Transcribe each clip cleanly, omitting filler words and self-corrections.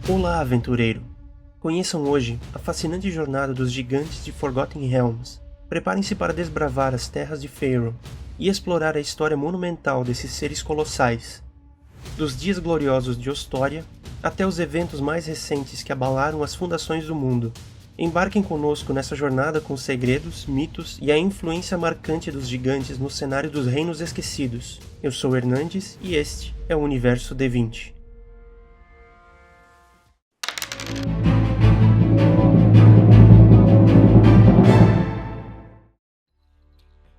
Olá, aventureiro! Conheçam hoje a fascinante jornada dos gigantes de Forgotten Realms. Preparem-se para desbravar as terras de Faerûn e explorar a história monumental desses seres colossais. Dos dias gloriosos de Ostória até os eventos mais recentes que abalaram as fundações do mundo. Embarquem conosco nessa jornada com os segredos, mitos e a influência marcante dos gigantes no cenário dos Reinos Esquecidos. Eu sou Hernandes e este é o Universo D20.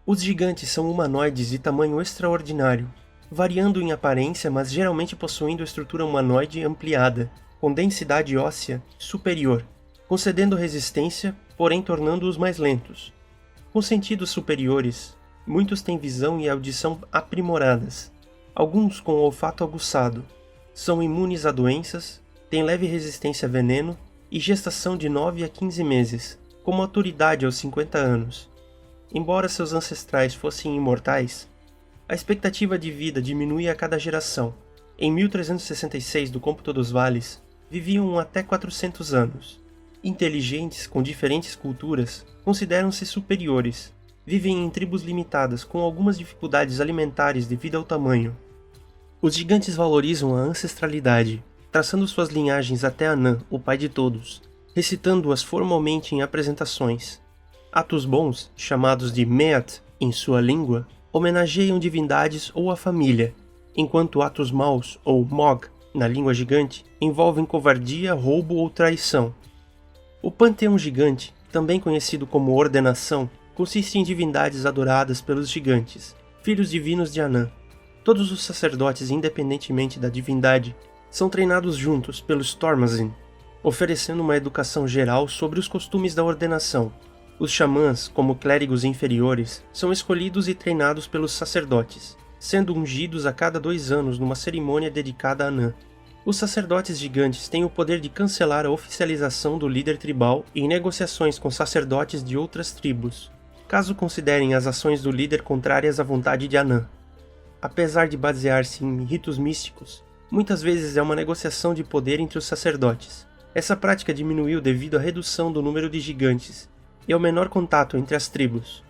Os gigantes são humanoides de tamanho extraordinário, variando em aparência, mas geralmente possuindo estrutura humanoide ampliada, com densidade óssea superior, concedendo resistência, porém tornando-os mais lentos. Com sentidos superiores, muitos têm visão e audição aprimoradas, alguns com olfato aguçado, são imunes a doenças, têm leve resistência a veneno e gestação de 9 a 15 meses, com maturidade aos 50 anos. Embora seus ancestrais fossem imortais, a expectativa de vida diminui a cada geração. Em 1366 do Cômputo dos Vales, viviam até 400 anos. Inteligentes com diferentes culturas, consideram-se superiores. Vivem em tribos limitadas com algumas dificuldades alimentares devido ao tamanho. Os gigantes valorizam a ancestralidade, traçando suas linhagens até Anã, o pai de todos, recitando-as formalmente em apresentações. Atos bons, chamados de Meat em sua língua, homenageiam divindades ou a família, enquanto atos maus, ou Mog, na língua gigante, envolvem covardia, roubo ou traição. O panteão gigante, também conhecido como ordenação, consiste em divindades adoradas pelos gigantes, filhos divinos de Anã. Todos os sacerdotes, independentemente da divindade, são treinados juntos pelo Stormazin, oferecendo uma educação geral sobre os costumes da ordenação. Os xamãs, como clérigos inferiores, são escolhidos e treinados pelos sacerdotes, sendo ungidos a cada 2 anos numa cerimônia dedicada a Anã. Os sacerdotes gigantes têm o poder de cancelar a oficialização do líder tribal em negociações com sacerdotes de outras tribos, caso considerem as ações do líder contrárias à vontade de Anã. Apesar de basear-se em ritos místicos, muitas vezes é uma negociação de poder entre os sacerdotes. Essa prática diminuiu devido à redução do número de gigantes e ao menor contato entre as tribos.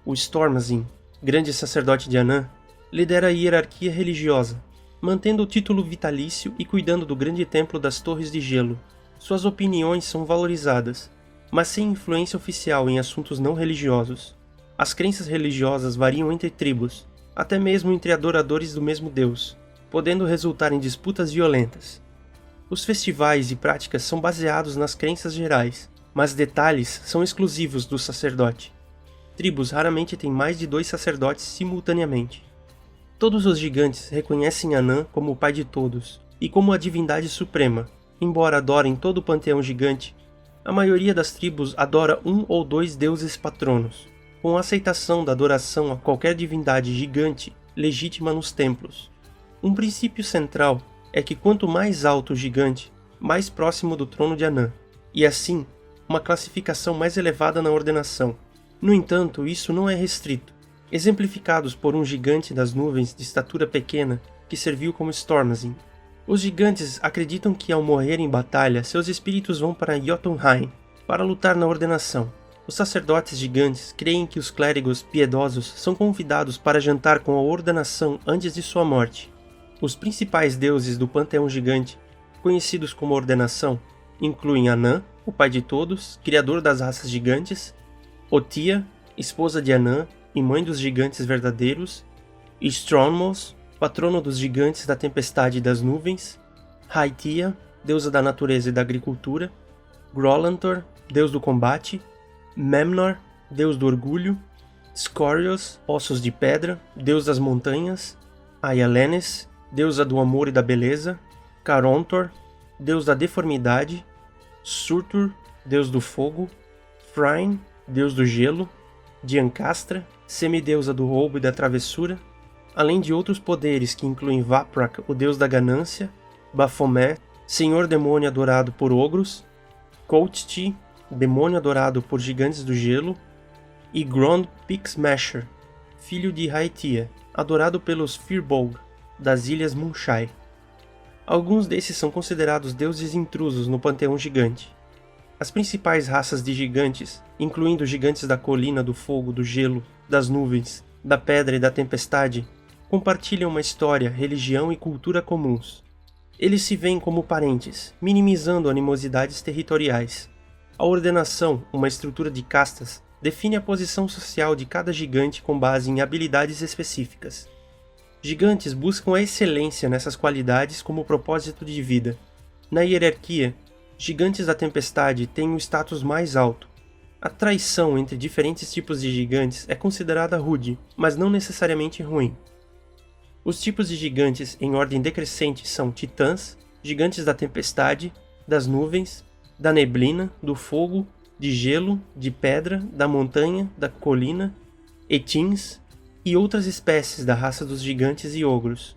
O Stormazin, grande sacerdote de Anã, lidera a hierarquia religiosa, mantendo o título vitalício e cuidando do grande templo das Torres de Gelo. Suas opiniões são valorizadas, mas sem influência oficial em assuntos não religiosos. As crenças religiosas variam entre tribos, até mesmo entre adoradores do mesmo Deus, podendo resultar em disputas violentas. Os festivais e práticas são baseados nas crenças gerais, mas detalhes são exclusivos do sacerdote. Tribos raramente têm mais de 2 sacerdotes simultaneamente. Todos os gigantes reconhecem Anã como o pai de todos e como a divindade suprema. Embora adorem todo o panteão gigante, a maioria das tribos adora 1 ou 2 deuses patronos, com a aceitação da adoração a qualquer divindade gigante legítima nos templos. Um princípio central é que quanto mais alto o gigante, mais próximo do trono de Anã, e assim, uma classificação mais elevada na ordenação. No entanto, isso não é restrito, exemplificados por um gigante das nuvens de estatura pequena que serviu como Stormazin. Os gigantes acreditam que ao morrer em batalha, seus espíritos vão para Jotunheim para lutar na ordenação. Os sacerdotes gigantes creem que os clérigos piedosos são convidados para jantar com a ordenação antes de sua morte. Os principais deuses do panteão gigante, conhecidos como ordenação, incluem Anã, o pai de todos, criador das raças gigantes, Otia, esposa de Anã e mãe dos gigantes verdadeiros, Stromos, patrono dos gigantes da tempestade e das nuvens, Haithia, deusa da natureza e da agricultura, Grolantor, deus do combate, Memnor, deus do orgulho, Scorios, ossos de pedra, deus das montanhas, Aialenes, deusa do amor e da beleza, Carontor, deus da deformidade, Surtur, deus do fogo, Phryne, deus do gelo, Diancastra, semideusa do roubo e da travessura, além de outros poderes que incluem Vaprak, o deus da ganância, Baphomet, senhor demônio adorado por ogros, Kothti, demônio adorado por gigantes do gelo, e Grond Pixmasher, filho de Haithia, adorado pelos Firbolg, das Ilhas Munshai. Alguns desses são considerados deuses intrusos no panteão gigante. As principais raças de gigantes, incluindo os gigantes da colina, do fogo, do gelo, das nuvens, da pedra e da tempestade, compartilham uma história, religião e cultura comuns. Eles se veem como parentes, minimizando animosidades territoriais. A ordenação, uma estrutura de castas, define a posição social de cada gigante com base em habilidades específicas. Gigantes buscam a excelência nessas qualidades como propósito de vida. Na hierarquia, gigantes da tempestade têm o status mais alto. A traição entre diferentes tipos de gigantes é considerada rude, mas não necessariamente ruim. Os tipos de gigantes em ordem decrescente são titãs, gigantes da tempestade, das nuvens, da neblina, do fogo, de gelo, de pedra, da montanha, da colina, etins e outras espécies da raça dos gigantes e ogros.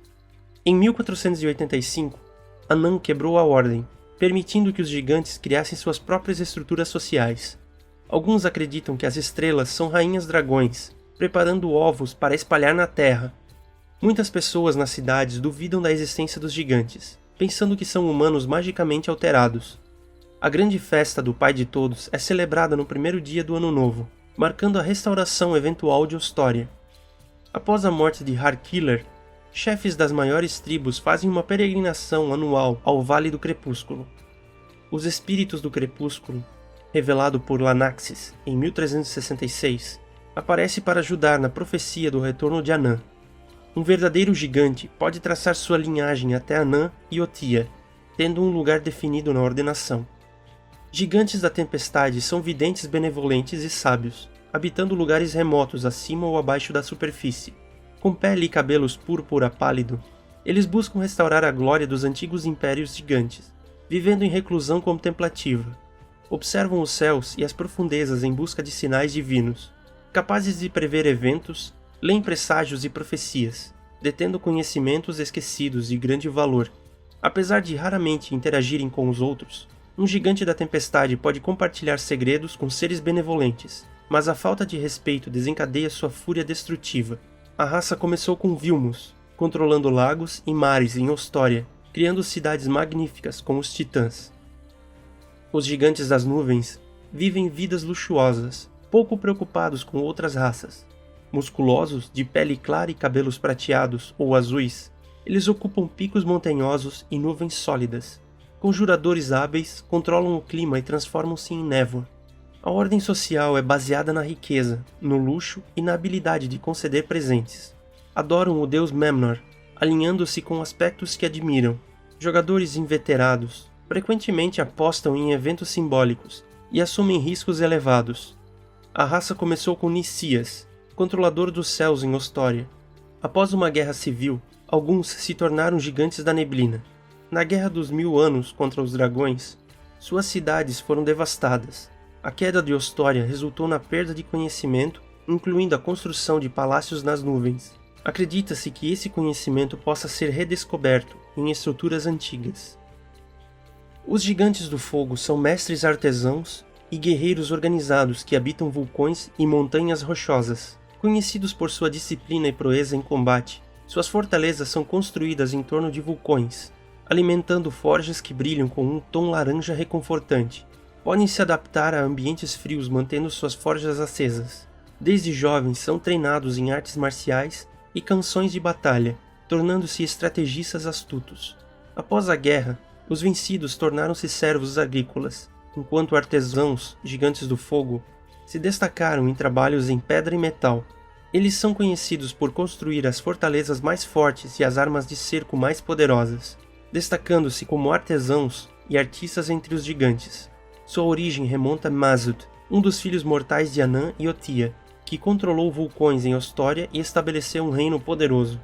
Em 1485, Anan quebrou a ordem, permitindo que os gigantes criassem suas próprias estruturas sociais. Alguns acreditam que as estrelas são rainhas dragões, preparando ovos para espalhar na terra. Muitas pessoas nas cidades duvidam da existência dos gigantes, pensando que são humanos magicamente alterados. A grande festa do Pai de Todos é celebrada no primeiro dia do Ano Novo, marcando a restauração eventual de Ostória. Após a morte de Harkiller, chefes das maiores tribos fazem uma peregrinação anual ao Vale do Crepúsculo. Os Espíritos do Crepúsculo, revelado por Lanaxis em 1366, aparece para ajudar na profecia do retorno de Anan. Um verdadeiro gigante pode traçar sua linhagem até Anan e Otia, tendo um lugar definido na ordenação. Gigantes da tempestade são videntes benevolentes e sábios, habitando lugares remotos acima ou abaixo da superfície. Com pele e cabelos púrpura pálido, eles buscam restaurar a glória dos antigos impérios gigantes, vivendo em reclusão contemplativa. Observam os céus e as profundezas em busca de sinais divinos, capazes de prever eventos, leem presságios e profecias, detendo conhecimentos esquecidos de grande valor. Apesar de raramente interagirem com os outros, um gigante da tempestade pode compartilhar segredos com seres benevolentes, mas a falta de respeito desencadeia sua fúria destrutiva. A raça começou com Vilmos, controlando lagos e mares em Ostória, criando cidades magníficas com os titãs. Os gigantes das nuvens vivem vidas luxuosas, pouco preocupados com outras raças. Musculosos, de pele clara e cabelos prateados ou azuis, eles ocupam picos montanhosos e nuvens sólidas. Conjuradores hábeis controlam o clima e transformam-se em névoa. A ordem social é baseada na riqueza, no luxo e na habilidade de conceder presentes. Adoram o deus Memnor, alinhando-se com aspectos que admiram. Jogadores inveterados frequentemente apostam em eventos simbólicos e assumem riscos elevados. A raça começou com Nicias, controlador dos céus em Ostória. Após uma guerra civil, alguns se tornaram gigantes da neblina. Na Guerra dos 1000 Anos contra os dragões, suas cidades foram devastadas. A queda de Ostória resultou na perda de conhecimento, incluindo a construção de palácios nas nuvens. Acredita-se que esse conhecimento possa ser redescoberto em estruturas antigas. Os gigantes do fogo são mestres artesãos e guerreiros organizados que habitam vulcões e montanhas rochosas. Conhecidos por sua disciplina e proeza em combate, suas fortalezas são construídas em torno de vulcões, alimentando forjas que brilham com um tom laranja reconfortante. Podem se adaptar a ambientes frios mantendo suas forjas acesas. Desde jovens são treinados em artes marciais e canções de batalha, tornando-se estrategistas astutos. Após a guerra, os vencidos tornaram-se servos agrícolas, enquanto artesãos, gigantes do fogo, se destacaram em trabalhos em pedra e metal. Eles são conhecidos por construir as fortalezas mais fortes e as armas de cerco mais poderosas, destacando-se como artesãos e artistas entre os gigantes. Sua origem remonta a Mazud, um dos filhos mortais de Anan e Otia, que controlou vulcões em Ostória e estabeleceu um reino poderoso.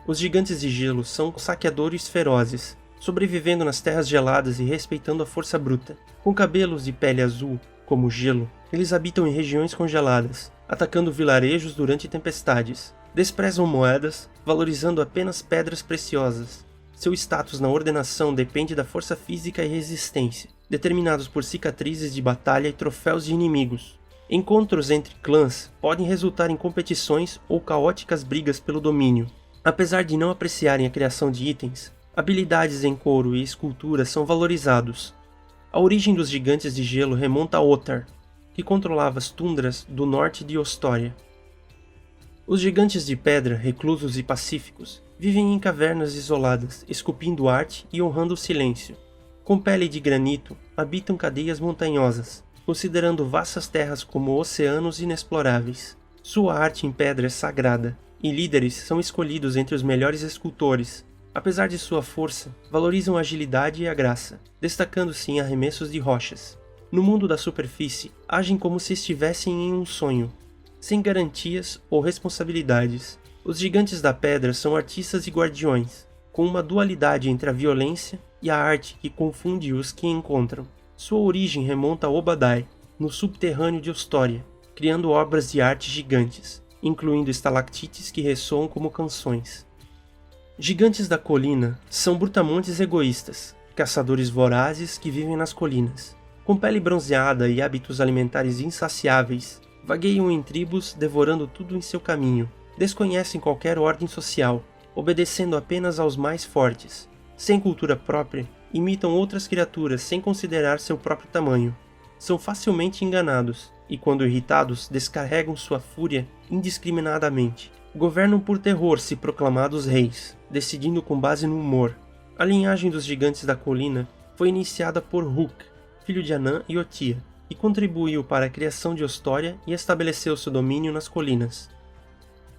Os gigantes de gelo são saqueadores ferozes, sobrevivendo nas terras geladas e respeitando a força bruta. Com cabelos de pele azul, como gelo, eles habitam em regiões congeladas, atacando vilarejos durante tempestades. Desprezam moedas, valorizando apenas pedras preciosas. Seu status na ordenação depende da força física e resistência, determinados por cicatrizes de batalha e troféus de inimigos. Encontros entre clãs podem resultar em competições ou caóticas brigas pelo domínio. Apesar de não apreciarem a criação de itens, Habilidades em couro e escultura são valorizados. A origem dos gigantes de gelo remonta a Ottar, que controlava as tundras do norte de Ostória. Os gigantes de pedra, reclusos e pacíficos, vivem em cavernas isoladas, esculpindo arte e honrando o silêncio. Com pele de granito, habitam cadeias montanhosas, considerando vastas terras como oceanos inexploráveis. Sua arte em pedra é sagrada, e líderes são escolhidos entre os melhores escultores. Apesar de sua força, valorizam a agilidade e a graça, destacando-se em arremessos de rochas. No mundo da superfície, agem como se estivessem em um sonho, sem garantias ou responsabilidades. Os gigantes da pedra são artistas e guardiões, com uma dualidade entre a violência e a arte que confunde os que encontram. Sua origem remonta a Obadai, no subterrâneo de Ostória, criando obras de arte gigantes, incluindo estalactites que ressoam como canções. Gigantes da colina são brutamontes egoístas, caçadores vorazes que vivem nas colinas. Com pele bronzeada e hábitos alimentares insaciáveis, vagueiam em tribos devorando tudo em seu caminho. Desconhecem qualquer ordem social, obedecendo apenas aos mais fortes. Sem cultura própria, imitam outras criaturas sem considerar seu próprio tamanho. São facilmente enganados e, quando irritados, descarregam sua fúria indiscriminadamente. Governam por terror se proclamados reis, decidindo com base no humor. A linhagem dos gigantes da colina foi iniciada por Huk, filho de Anã e Otia, e contribuiu para a criação de Ostória e estabeleceu seu domínio nas colinas.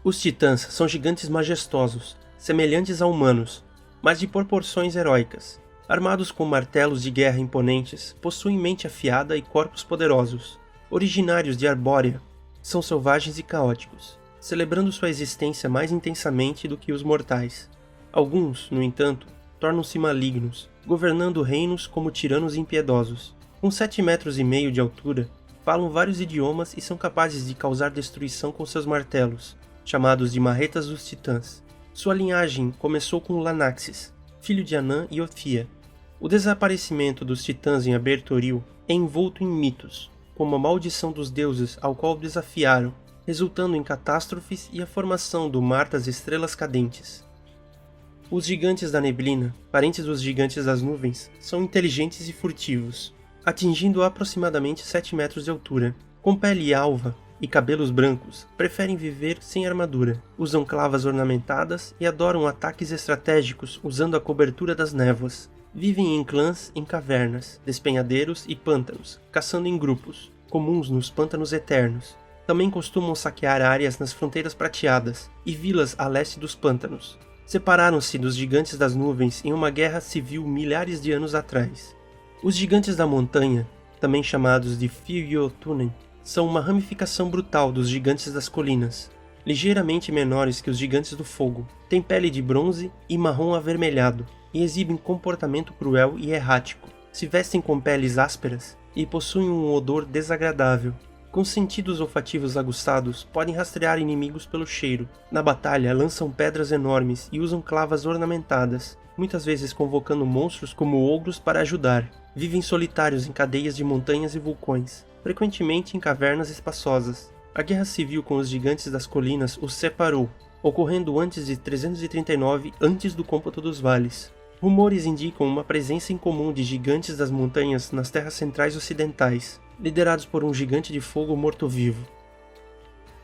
Os titãs são gigantes majestosos, semelhantes a humanos, mas de proporções heróicas. Armados com martelos de guerra imponentes, possuem mente afiada e corpos poderosos. Originários de Arbórea, são selvagens e caóticos, celebrando sua existência mais intensamente do que os mortais. Alguns, no entanto, tornam-se malignos, governando reinos como tiranos impiedosos. Com 7,5 metros de altura, falam vários idiomas e são capazes de causar destruição com seus martelos, chamados de marretas dos titãs. Sua linhagem começou com Lanaxes, filho de Anã e Othia. O desaparecimento dos titãs em Abertoril é envolto em mitos, como a maldição dos deuses ao qual desafiaram, resultando em catástrofes e a formação do Mar das Estrelas Cadentes. Os gigantes da neblina, parentes dos gigantes das nuvens, são inteligentes e furtivos, atingindo aproximadamente 7 metros de altura. Com pele alva e cabelos brancos, preferem viver sem armadura, usam clavas ornamentadas e adoram ataques estratégicos usando a cobertura das névoas. Vivem em clãs em cavernas, despenhadeiros e pântanos, caçando em grupos, comuns nos pântanos eternos. Também costumam saquear áreas nas fronteiras prateadas e vilas a leste dos pântanos. Separaram-se dos gigantes das nuvens em uma guerra civil milhares de anos atrás. Os gigantes da montanha, também chamados de Fiotunen, são uma ramificação brutal dos gigantes das colinas, ligeiramente menores que os gigantes do fogo. Têm pele de bronze e marrom avermelhado e exibem comportamento cruel e errático. Se vestem com peles ásperas e possuem um odor desagradável. Com sentidos olfativos aguçados, podem rastrear inimigos pelo cheiro. Na batalha, lançam pedras enormes e usam clavas ornamentadas, muitas vezes convocando monstros como ogros para ajudar. Vivem solitários em cadeias de montanhas e vulcões, frequentemente em cavernas espaçosas. A guerra civil com os gigantes das colinas os separou, ocorrendo antes de 339 antes do cômputo dos vales. Rumores indicam uma presença incomum de gigantes das montanhas nas terras centrais ocidentais, liderados por um gigante de fogo morto-vivo.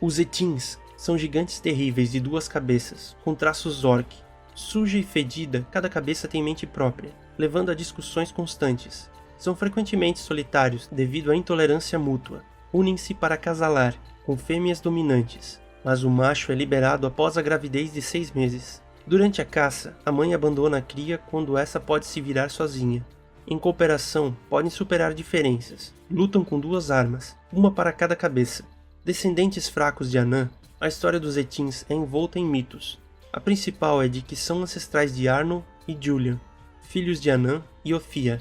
Os Etins são gigantes terríveis de 2 cabeças, com traços orc. Suja e fedida, cada cabeça tem mente própria, levando a discussões constantes. São frequentemente solitários devido à intolerância mútua. Unem-se para acasalar, com fêmeas dominantes, mas o macho é liberado após a gravidez de 6 meses. Durante a caça, a mãe abandona a cria quando essa pode se virar sozinha. Em cooperação, podem superar diferenças. Lutam com 2 armas, uma para cada cabeça. Descendentes fracos de Anã, a história dos Etins é envolta em mitos. A principal é de que são ancestrais de Arno e Julian, filhos de Anã e Ophia.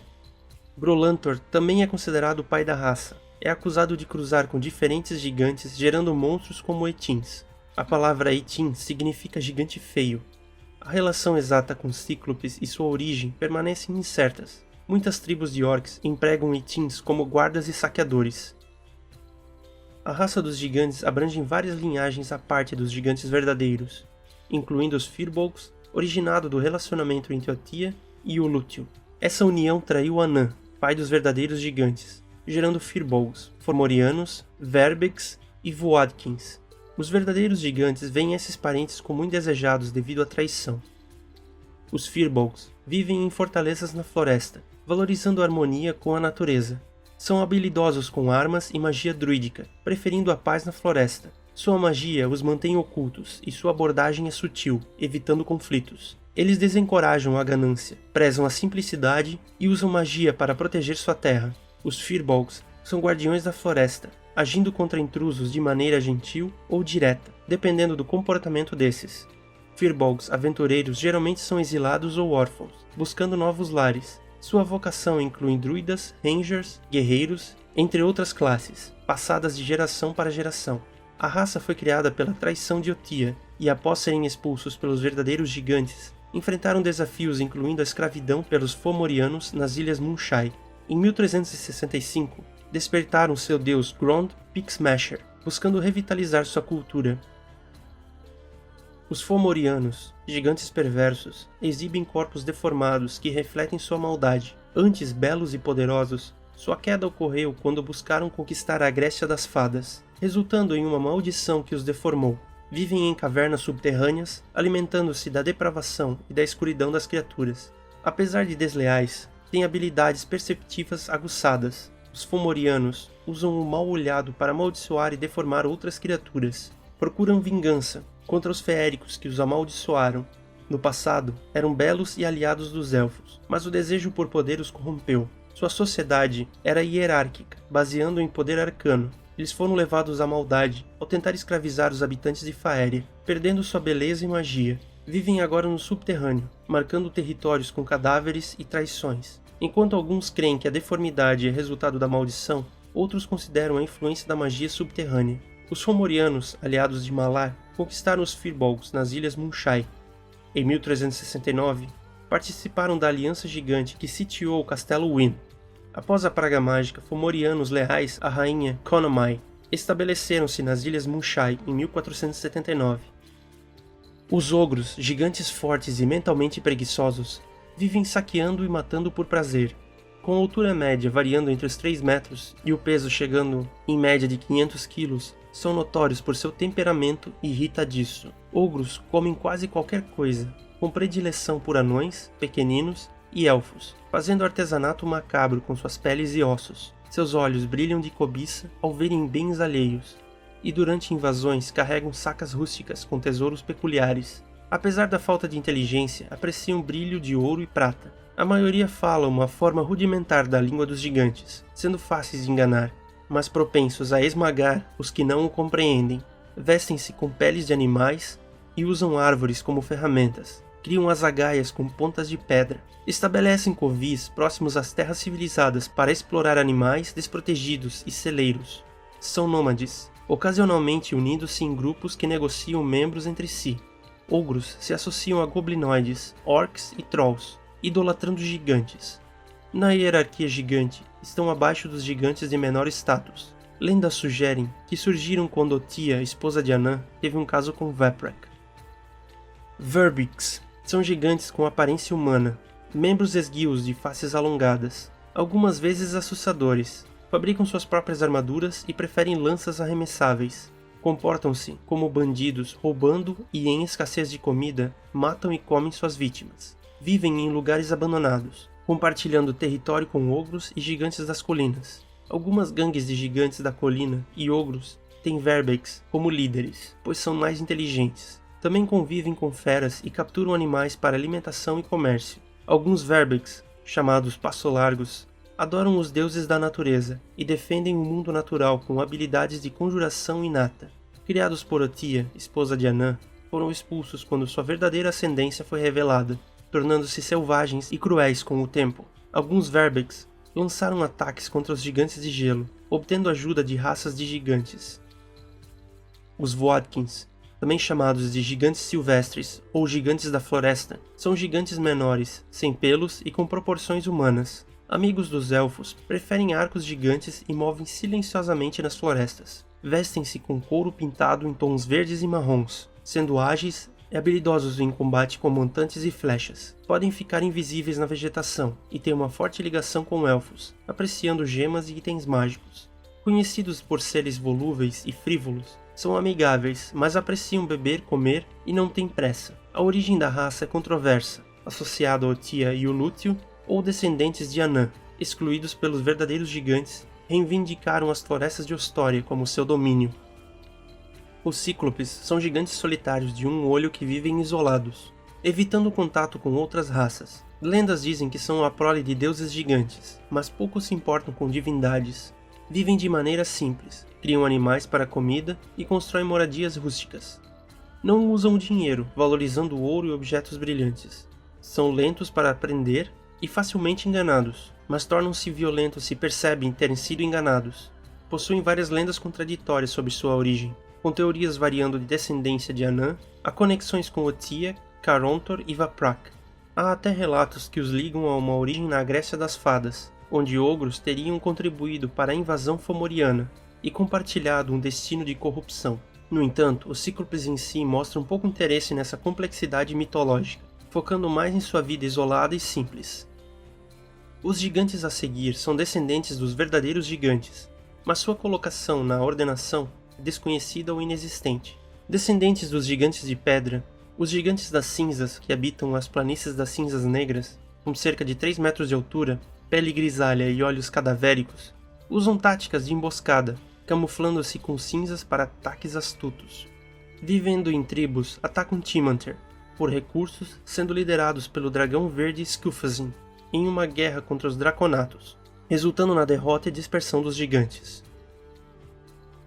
Brolantor também é considerado o pai da raça. É acusado de cruzar com diferentes gigantes, gerando monstros como Etins. A palavra Etin significa gigante feio. A relação exata com Cíclopes e sua origem permanecem incertas. Muitas tribos de orcs empregam Etins como guardas e saqueadores. A raça dos gigantes abrange várias linhagens à parte dos gigantes verdadeiros, incluindo os Firbolgs, originado do relacionamento entre Otia e Ulúthil. Essa união traiu Anã, pai dos verdadeiros gigantes, gerando Firbolgs, Fomorianos, Verbex e Voadkins. Os verdadeiros gigantes veem esses parentes como indesejados devido à traição. Os Firbolgs vivem em fortalezas na floresta, valorizando a harmonia com a natureza. São habilidosos com armas e magia druídica, preferindo a paz na floresta. Sua magia os mantém ocultos e sua abordagem é sutil, evitando conflitos. Eles desencorajam a ganância, prezam a simplicidade e usam magia para proteger sua terra. Os Firbolgs são guardiões da floresta, agindo contra intrusos de maneira gentil ou direta, dependendo do comportamento desses. Firbolgs aventureiros geralmente são exilados ou órfãos, buscando novos lares. Sua vocação inclui druidas, rangers, guerreiros, entre outras classes, passadas de geração para geração. A raça foi criada pela traição de Otia, e após serem expulsos pelos verdadeiros gigantes, enfrentaram desafios incluindo a escravidão pelos Fomorianos nas Ilhas Moonshine. Em 1365, despertaram seu deus Grond Pixmasher, buscando revitalizar sua cultura. Os Fomorianos, gigantes perversos, exibem corpos deformados que refletem sua maldade. Antes belos e poderosos, sua queda ocorreu quando buscaram conquistar a Grécia das Fadas, resultando em uma maldição que os deformou. Vivem em cavernas subterrâneas, alimentando-se da depravação e da escuridão das criaturas. Apesar de desleais, têm habilidades perceptivas aguçadas. Os Fomorianos usam o mal olhado para amaldiçoar e deformar outras criaturas. Procuram vingança contra os feéricos que os amaldiçoaram. No passado, eram belos e aliados dos elfos, mas o desejo por poder os corrompeu. Sua sociedade era hierárquica, baseando em poder arcano. Eles foram levados à maldade ao tentar escravizar os habitantes de Faéria, perdendo sua beleza e magia. Vivem agora no subterrâneo, marcando territórios com cadáveres e traições. Enquanto alguns creem que a deformidade é resultado da maldição, outros consideram a influência da magia subterrânea. Os Fomorianos, aliados de Malar, conquistaram os Firbolgs nas Ilhas Moonshine. Em 1369, participaram da aliança gigante que sitiou o castelo Wynn. Após a praga mágica, Fomorianos leais à rainha Conomai estabeleceram-se nas Ilhas Moonshine em 1479. Os ogros, gigantes fortes e mentalmente preguiçosos, vivem saqueando e matando por prazer. Com a altura média variando entre os 3 metros e o peso chegando em média de 500 quilos, são notórios por seu temperamento irritadiço. Ogros comem quase qualquer coisa, com predileção por anões, pequeninos e elfos, fazendo artesanato macabro com suas peles e ossos. Seus olhos brilham de cobiça ao verem bens alheios, e durante invasões carregam sacas rústicas com tesouros peculiares. Apesar da falta de inteligência, apreciam brilho de ouro e prata. A maioria fala uma forma rudimentar da língua dos gigantes, sendo fáceis de enganar, mas propensos a esmagar os que não o compreendem. Vestem-se com peles de animais e usam árvores como ferramentas. Criam azagaias com pontas de pedra. Estabelecem covis próximos às terras civilizadas para explorar animais desprotegidos e celeiros. São nômades, ocasionalmente unindo-se em grupos que negociam membros entre si. Ogros se associam a goblinoides, orcs e trolls, idolatrando gigantes. Na hierarquia gigante, estão abaixo dos gigantes de menor status. Lendas sugerem que surgiram quando Otia, esposa de Anã, teve um caso com Veprak. Verbex são gigantes com aparência humana, membros esguios de faces alongadas, algumas vezes assustadores. Fabricam suas próprias armaduras e preferem lanças arremessáveis. Comportam-se como bandidos, roubando e, em escassez de comida, matam e comem suas vítimas. Vivem em lugares abandonados, compartilhando território com ogros e gigantes das colinas. Algumas gangues de gigantes da colina e ogros têm Verbex como líderes, pois são mais inteligentes. Também convivem com feras e capturam animais para alimentação e comércio. Alguns Verbex, chamados Passolargos, adoram os deuses da natureza e defendem o mundo natural com habilidades de conjuração inata. Criados por Otia, esposa de Anã, foram expulsos quando sua verdadeira ascendência foi revelada, tornando-se selvagens e cruéis com o tempo. Alguns Verbex lançaram ataques contra os gigantes de gelo, obtendo ajuda de raças de gigantes. Os Voadkins, também chamados de gigantes silvestres ou gigantes da floresta, são gigantes menores, sem pelos e com proporções humanas. Amigos dos elfos, preferem arcos gigantes e movem silenciosamente nas florestas. Vestem-se com couro pintado em tons verdes e marrons, sendo ágeis habilidosos em combate com montantes e flechas. Podem ficar invisíveis na vegetação e têm uma forte ligação com elfos, apreciando gemas e itens mágicos. Conhecidos por seres volúveis e frívolos, são amigáveis, mas apreciam beber, comer e não têm pressa. A origem da raça é controversa, associada a Otia e Ulúcio ou descendentes de Anã, excluídos pelos verdadeiros gigantes, reivindicaram as florestas de Ostória como seu domínio. Os Cíclopes são gigantes solitários de um olho que vivem isolados, evitando contato com outras raças. Lendas dizem que são a prole de deuses gigantes, mas poucos se importam com divindades. Vivem de maneira simples, criam animais para comida e constroem moradias rústicas. Não usam dinheiro, valorizando o ouro e objetos brilhantes. São lentos para aprender e facilmente enganados, mas tornam-se violentos se percebem terem sido enganados. Possuem várias lendas contraditórias sobre sua origem, com teorias variando de descendência de Anã a conexões com Otia, Carontor e Vaprak. Há até relatos que os ligam a uma origem na Grécia das Fadas, onde ogros teriam contribuído para a invasão fomoriana e compartilhado um destino de corrupção. No entanto, os Cíclopes em si mostram pouco interesse nessa complexidade mitológica, focando mais em sua vida isolada e simples. Os gigantes a seguir são descendentes dos verdadeiros gigantes, mas sua colocação na ordenação é desconhecida ou inexistente. Descendentes dos gigantes de pedra, os gigantes das cinzas que habitam as planícies das cinzas negras, com cerca de 3 metros de altura, pele grisalha e olhos cadavéricos, usam táticas de emboscada, camuflando-se com cinzas para ataques astutos. Vivendo em tribos, atacam Timanter, por recursos, sendo liderados pelo dragão verde Skufazin, em uma guerra contra os Draconatos, resultando na derrota e dispersão dos gigantes.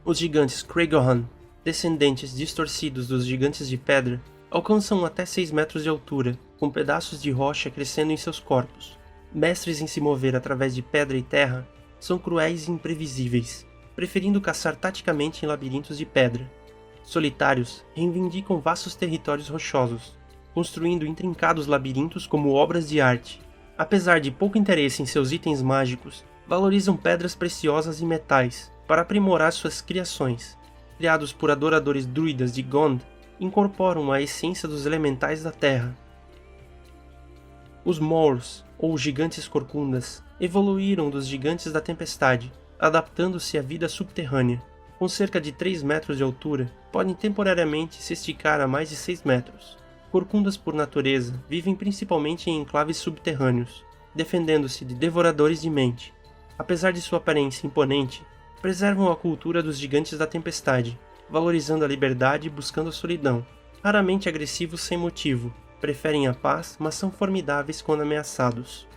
Os gigantes Cragohan, descendentes distorcidos dos gigantes de pedra, alcançam até 6 metros de altura, com pedaços de rocha crescendo em seus corpos. Mestres em se mover através de pedra e terra, são cruéis e imprevisíveis, preferindo caçar taticamente em labirintos de pedra. Solitários, reivindicam vastos territórios rochosos, construindo intrincados labirintos como obras de arte. Apesar de pouco interesse em seus itens mágicos, valorizam pedras preciosas e metais para aprimorar suas criações. Criados por adoradores druidas de Gond, incorporam a essência dos elementais da terra. Os Moors, ou gigantes corcundas, evoluíram dos gigantes da tempestade, adaptando-se à vida subterrânea. Com cerca de 3 metros de altura, podem temporariamente se esticar a mais de 6 metros. Corcundas por natureza vivem principalmente em enclaves subterrâneos, defendendo-se de devoradores de mente. Apesar de sua aparência imponente, preservam a cultura dos gigantes da tempestade, valorizando a liberdade e buscando a solidão. Raramente agressivos sem motivo, preferem a paz, mas são formidáveis quando ameaçados.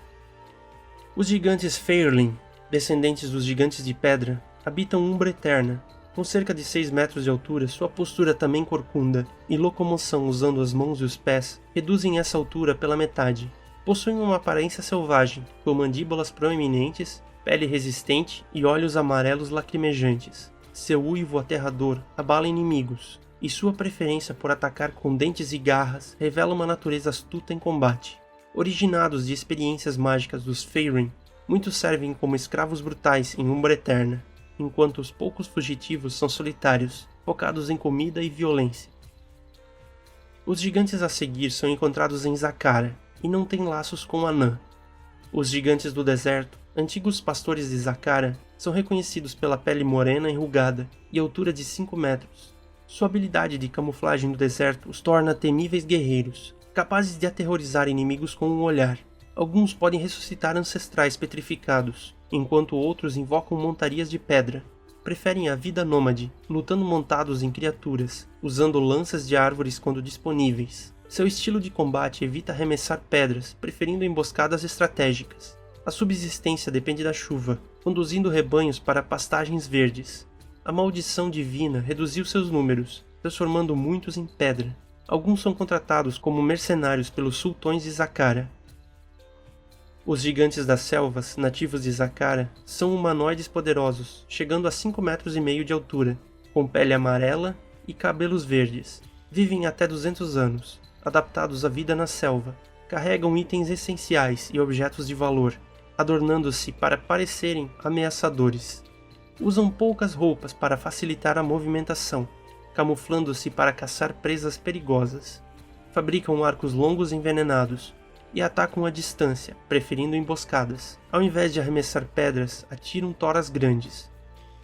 Os gigantes Faerlin, descendentes dos gigantes de pedra, habitam Umbra Eterna. Com cerca de 6 metros de altura, sua postura também corcunda e locomoção usando as mãos e os pés reduzem essa altura pela metade. Possuem uma aparência selvagem, com mandíbulas proeminentes, pele resistente e olhos amarelos lacrimejantes. Seu uivo aterrador abala inimigos, e sua preferência por atacar com dentes e garras revela uma natureza astuta em combate. Originados de experiências mágicas dos Faerlin, muitos servem como escravos brutais em Umbra Eterna, enquanto os poucos fugitivos são solitários, focados em comida e violência. Os gigantes a seguir são encontrados em Zakhara, e não têm laços com Anã. Os gigantes do deserto, antigos pastores de Zakhara, são reconhecidos pela pele morena e enrugada e altura de 5 metros. Sua habilidade de camuflagem no deserto os torna temíveis guerreiros, capazes de aterrorizar inimigos com um olhar. Alguns podem ressuscitar ancestrais petrificados, enquanto outros invocam montarias de pedra. Preferem a vida nômade, lutando montados em criaturas, usando lanças de árvores quando disponíveis. Seu estilo de combate evita arremessar pedras, preferindo emboscadas estratégicas. A subsistência depende da chuva, conduzindo rebanhos para pastagens verdes. A maldição divina reduziu seus números, transformando muitos em pedra. Alguns são contratados como mercenários pelos sultões de Zakhara. Os gigantes das selvas, nativos de Zakhara, são humanoides poderosos, chegando a 5,5 metros de altura, com pele amarela e cabelos verdes. Vivem até 200 anos, adaptados à vida na selva. Carregam itens essenciais e objetos de valor, adornando-se para parecerem ameaçadores. Usam poucas roupas para facilitar a movimentação, camuflando-se para caçar presas perigosas. fabricam arcos longos envenenados e atacam à distância, preferindo emboscadas. Ao invés de arremessar pedras, atiram toras grandes.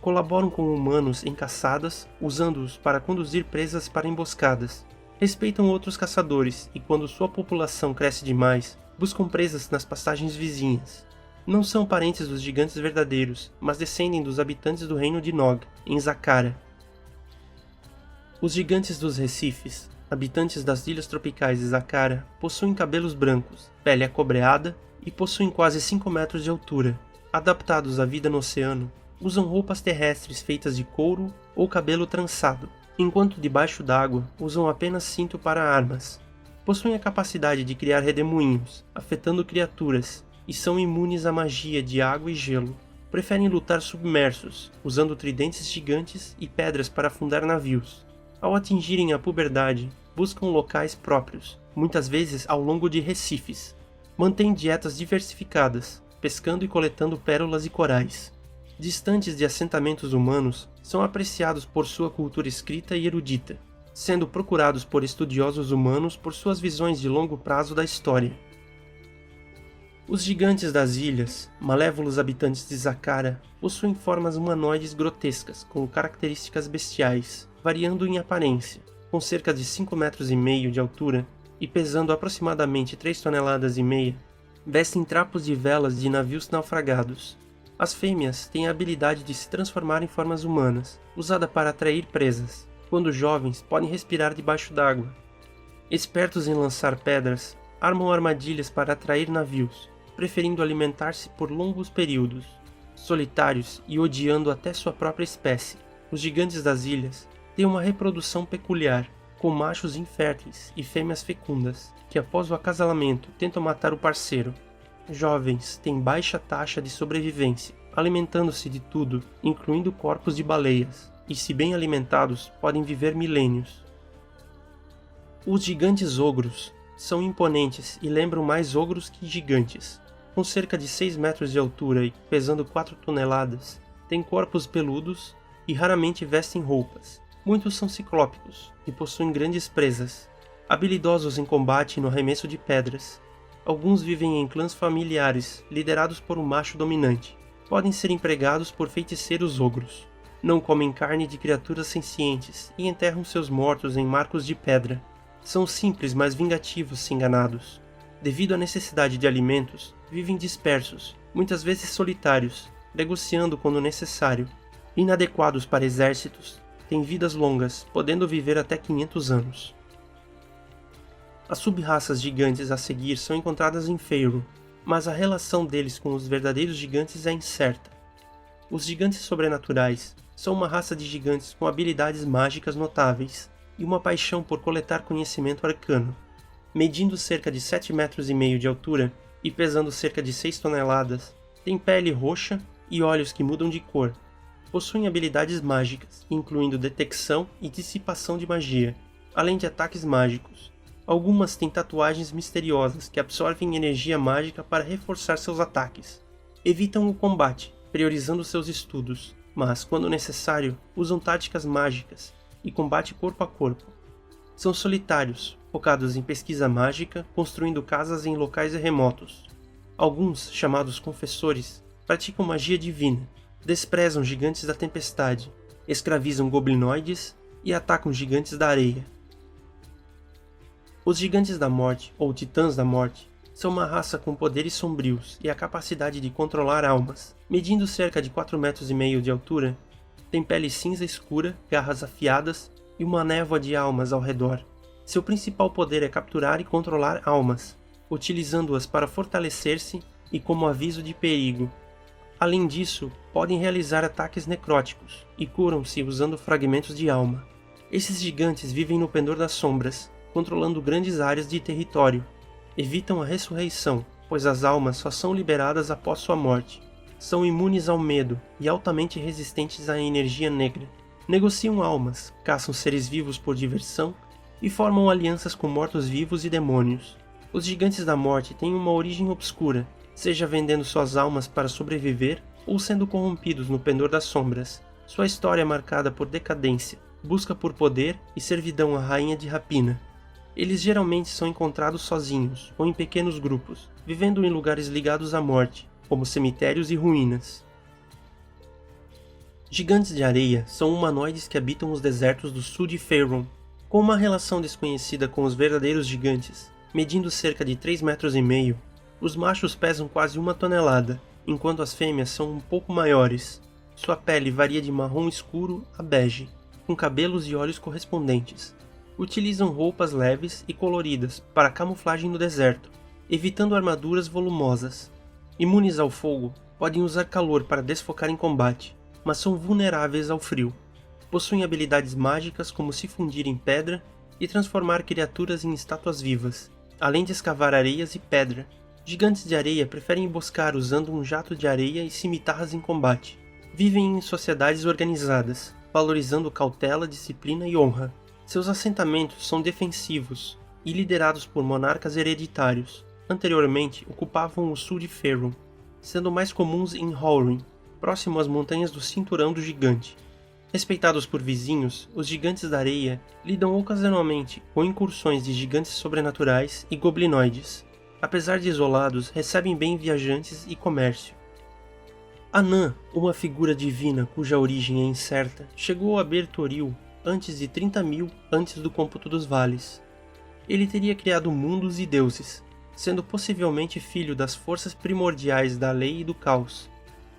Colaboram com humanos em caçadas, usando-os para conduzir presas para emboscadas. Respeitam outros caçadores e, quando sua população cresce demais, buscam presas nas pastagens vizinhas. Não são parentes dos gigantes verdadeiros, mas descendem dos habitantes do reino de Nog, em Zakhara. Os gigantes dos recifes, habitantes das ilhas tropicais de Zakhara, possuem cabelos brancos, pele acobreada e possuem quase 5 metros de altura. Adaptados à vida no oceano, usam roupas terrestres feitas de couro ou cabelo trançado, enquanto debaixo d'água usam apenas cinto para armas. Possuem a capacidade de criar redemoinhos, afetando criaturas, e são imunes à magia de água e gelo. Preferem lutar submersos, usando tridentes gigantes e pedras para afundar navios. Ao atingirem a puberdade, buscam locais próprios, muitas vezes ao longo de recifes. Mantêm dietas diversificadas, pescando e coletando pérolas e corais. Distantes de assentamentos humanos, são apreciados por sua cultura escrita e erudita, sendo procurados por estudiosos humanos por suas visões de longo prazo da história. Os gigantes das ilhas, malévolos habitantes de Zakhara, possuem formas humanoides grotescas com características bestiais, variando em aparência, com cerca de 5,5 metros de altura e pesando aproximadamente 3,5 toneladas, vestem trapos de velas de navios naufragados. As fêmeas têm a habilidade de se transformar em formas humanas, usada para atrair presas. Quando jovens, podem respirar debaixo d'água. Espertos em lançar pedras, armam armadilhas para atrair navios, preferindo alimentar-se por longos períodos. Solitários e odiando até sua própria espécie, os gigantes das ilhas têm uma reprodução peculiar, com machos inférteis e fêmeas fecundas, que após o acasalamento tentam matar o parceiro. Jovens têm baixa taxa de sobrevivência, alimentando-se de tudo, incluindo corpos de baleias, e se bem alimentados, podem viver milênios. Os gigantes ogros são imponentes e lembram mais ogros que gigantes. Com cerca de 6 metros de altura e pesando 4 toneladas, têm corpos peludos e raramente vestem roupas. Muitos são ciclópicos e possuem grandes presas, habilidosos em combate e no arremesso de pedras. Alguns vivem em clãs familiares, liderados por um macho dominante. Podem ser empregados por feiticeiros ogros. Não comem carne de criaturas sencientes e enterram seus mortos em marcos de pedra. São simples, mas vingativos se enganados. Devido à necessidade de alimentos, vivem dispersos, muitas vezes solitários, negociando quando necessário. Inadequados para exércitos, têm vidas longas, podendo viver até 500 anos. As sub-raças gigantes a seguir são encontradas em Faerû, mas a relação deles com os verdadeiros gigantes é incerta. Os gigantes sobrenaturais são uma raça de gigantes com habilidades mágicas notáveis e uma paixão por coletar conhecimento arcano. Medindo cerca de 7,5 metros de altura e pesando cerca de 6 toneladas, têm pele roxa e olhos que mudam de cor. Possuem habilidades mágicas, incluindo detecção e dissipação de magia, além de ataques mágicos. Algumas têm tatuagens misteriosas que absorvem energia mágica para reforçar seus ataques. Evitam o combate, priorizando seus estudos, mas, quando necessário, usam táticas mágicas e combate corpo a corpo. São solitários, focados em pesquisa mágica, construindo casas em locais remotos. Alguns, chamados confessores, praticam magia divina, desprezam gigantes da tempestade, escravizam goblinoides e atacam gigantes da areia. Os gigantes da morte, ou titãs da morte, são uma raça com poderes sombrios e a capacidade de controlar almas. Medindo cerca de 4,5 metros de altura, têm pele cinza escura, garras afiadas e uma névoa de almas ao redor. Seu principal poder é capturar e controlar almas, utilizando-as para fortalecer-se e como aviso de perigo. Além disso, podem realizar ataques necróticos e curam-se usando fragmentos de alma. Esses gigantes vivem no pendor das sombras, controlando grandes áreas de território. Evitam a ressurreição, pois as almas só são liberadas após sua morte. São imunes ao medo e altamente resistentes à energia negra. Negociam almas, caçam seres vivos por diversão e formam alianças com mortos-vivos e demônios. Os gigantes da morte têm uma origem obscura, seja vendendo suas almas para sobreviver ou sendo corrompidos no pendor das sombras. Sua história é marcada por decadência, busca por poder e servidão à rainha de rapina. Eles geralmente são encontrados sozinhos ou em pequenos grupos, vivendo em lugares ligados à morte, como cemitérios e ruínas. Gigantes de areia são humanoides que habitam os desertos do sul de Faerûn, com uma relação desconhecida com os verdadeiros gigantes. Medindo cerca de 3,5 metros, os machos pesam quase 1 tonelada, enquanto as fêmeas são um pouco maiores. Sua pele varia de marrom escuro a bege, com cabelos e olhos correspondentes. Utilizam roupas leves e coloridas para camuflagem no deserto, evitando armaduras volumosas. Imunes ao fogo, podem usar calor para desfocar em combate, mas são vulneráveis ao frio. Possuem habilidades mágicas como se fundir em pedra e transformar criaturas em estátuas vivas, além de escavar areias e pedra. Gigantes de areia preferem emboscar usando um jato de areia e cimitarras em combate. Vivem em sociedades organizadas, valorizando cautela, disciplina e honra. Seus assentamentos são defensivos e liderados por monarcas hereditários. Anteriormente ocupavam o sul de Faerûn, sendo mais comuns em Hallrun, próximo às montanhas do Cinturão do Gigante. Respeitados por vizinhos, os gigantes da areia lidam ocasionalmente com incursões de gigantes sobrenaturais e goblinoides. Apesar de isolados, recebem bem viajantes e comércio. Anã, uma figura divina cuja origem é incerta, chegou a Bertoril antes de 30.000 antes do cômputo dos vales. Ele teria criado mundos e deuses, sendo possivelmente filho das forças primordiais da lei e do caos.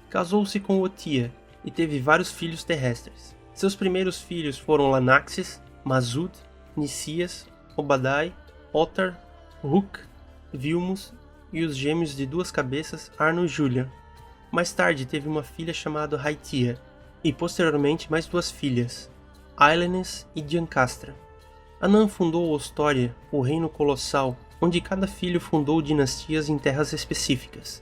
Casou-se com Otia e teve vários filhos terrestres. Seus primeiros filhos foram Lanaxis, Mazut, Nicias, Obadai, Otar, Ruk, Vilmus e os gêmeos de duas cabeças Arno e Julian. Mais tarde teve uma filha chamada Haitia, e posteriormente mais duas filhas, Ailenes e Giancastra. Anã fundou Ostória, o reino colossal, onde cada filho fundou dinastias em terras específicas.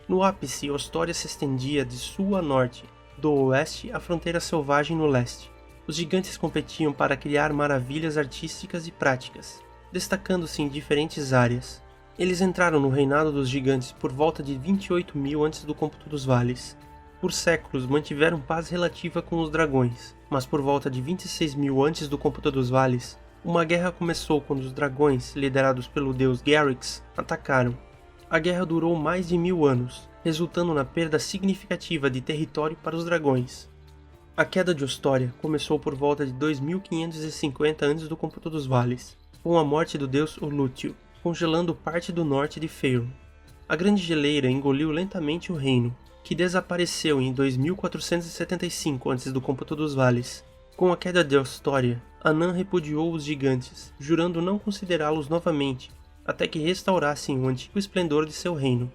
No ápice, Ostória se estendia de sul a norte, do oeste à fronteira selvagem no leste. Os gigantes competiam para criar maravilhas artísticas e práticas, destacando-se em diferentes áreas. Eles entraram no reinado dos gigantes por volta de 28.000 antes do cômputo dos vales. Por séculos mantiveram paz relativa com os dragões, mas por volta de 26.000 antes do cômputo dos vales, uma guerra começou quando os dragões, liderados pelo deus Garrix, atacaram. A guerra durou mais de 1000 anos, resultando na perda significativa de território para os dragões. A queda de Ostória começou por volta de 2550 antes do cômputo dos vales, com a morte do deus Olúthio, congelando parte do norte de Faerûn. A grande geleira engoliu lentamente o reino, que desapareceu em 2475 antes do cômputo dos vales. Com a queda de Ostória, Anã repudiou os gigantes, jurando não considerá-los novamente, até que restaurassem o antigo esplendor de seu reino.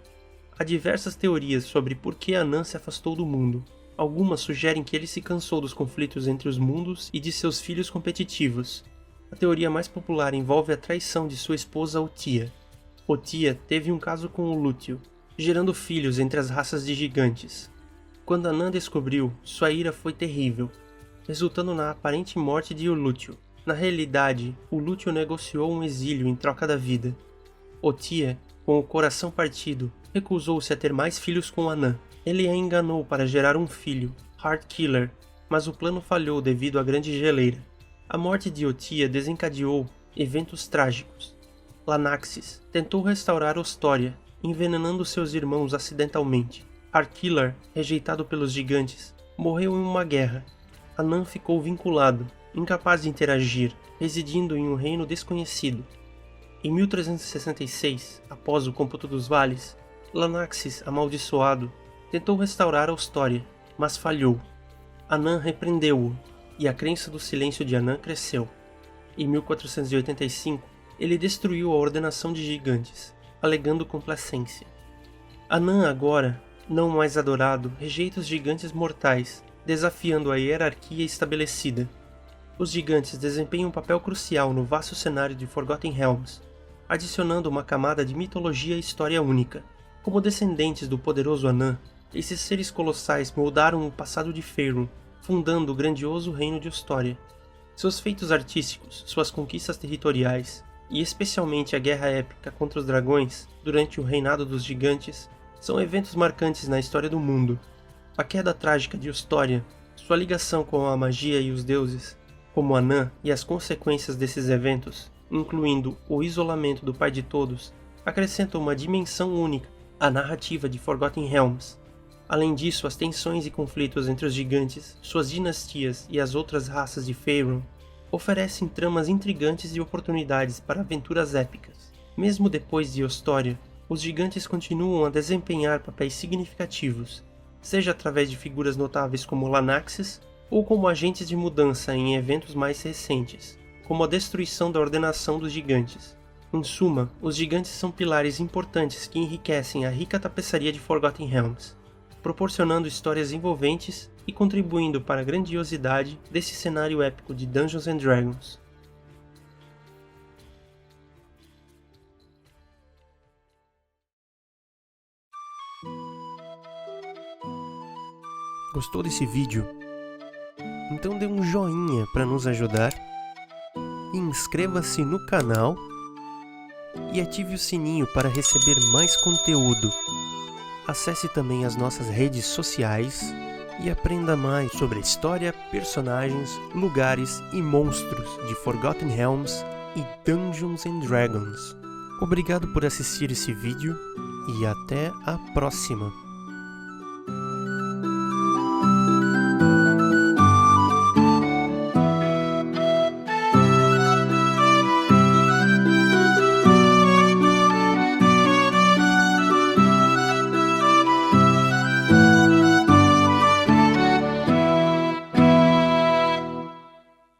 Há diversas teorias sobre por que Anã se afastou do mundo. Algumas sugerem que ele se cansou dos conflitos entre os mundos e de seus filhos competitivos. A teoria mais popular envolve a traição de sua esposa Otia. Otia teve um caso com Olúthio, gerando filhos entre as raças de gigantes. Quando Anã descobriu, sua ira foi terrível, resultando na aparente morte de Olúthio. Na realidade, Olúthio negociou um exílio em troca da vida. Otia, com o coração partido, recusou-se a ter mais filhos com Anã. Ele a enganou para gerar um filho, Heartkiller, mas o plano falhou devido à grande geleira. A morte de Otia desencadeou eventos trágicos. Lanaxis tentou restaurar Ostória, envenenando seus irmãos acidentalmente. Heartkiller, rejeitado pelos gigantes, morreu em uma guerra. Anã ficou vinculado, incapaz de interagir, residindo em um reino desconhecido. Em 1366, após o cômputo dos vales, Lanaxis, amaldiçoado, tentou restaurar Ostória, mas falhou. Anã repreendeu-o, e a crença do silêncio de Anã cresceu. Em 1485, ele destruiu a ordenação de gigantes, alegando complacência. Anã agora, não mais adorado, rejeita os gigantes mortais, desafiando a hierarquia estabelecida. Os gigantes desempenham um papel crucial no vasto cenário de Forgotten Realms, adicionando uma camada de mitologia e história única. Como descendentes do poderoso Anã, esses seres colossais moldaram o passado de Faerûn, fundando o grandioso reino de Ostória. Seus feitos artísticos, suas conquistas territoriais, e especialmente a guerra épica contra os dragões durante o reinado dos gigantes, são eventos marcantes na história do mundo. A queda trágica de Ostória, sua ligação com a magia e os deuses, como Anã, e as consequências desses eventos, incluindo o isolamento do Pai de Todos, acrescentam uma dimensão única à narrativa de Forgotten Realms. Além disso, as tensões e conflitos entre os gigantes, suas dinastias e as outras raças de Faerûn oferecem tramas intrigantes e oportunidades para aventuras épicas. Mesmo depois de Eostória, os gigantes continuam a desempenhar papéis significativos, seja através de figuras notáveis como Lanaxes, ou como agentes de mudança em eventos mais recentes, como a destruição da ordenação dos gigantes. Em suma, os gigantes são pilares importantes que enriquecem a rica tapeçaria de Forgotten Realms, proporcionando histórias envolventes e contribuindo para a grandiosidade desse cenário épico de Dungeons & Dragons. Gostou desse vídeo? Então dê um joinha para nos ajudar, e inscreva-se no canal e ative o sininho para receber mais conteúdo. Acesse também as nossas redes sociais e aprenda mais sobre a história, personagens, lugares e monstros de Forgotten Realms e Dungeons & Dragons. Obrigado por assistir esse vídeo e até a próxima!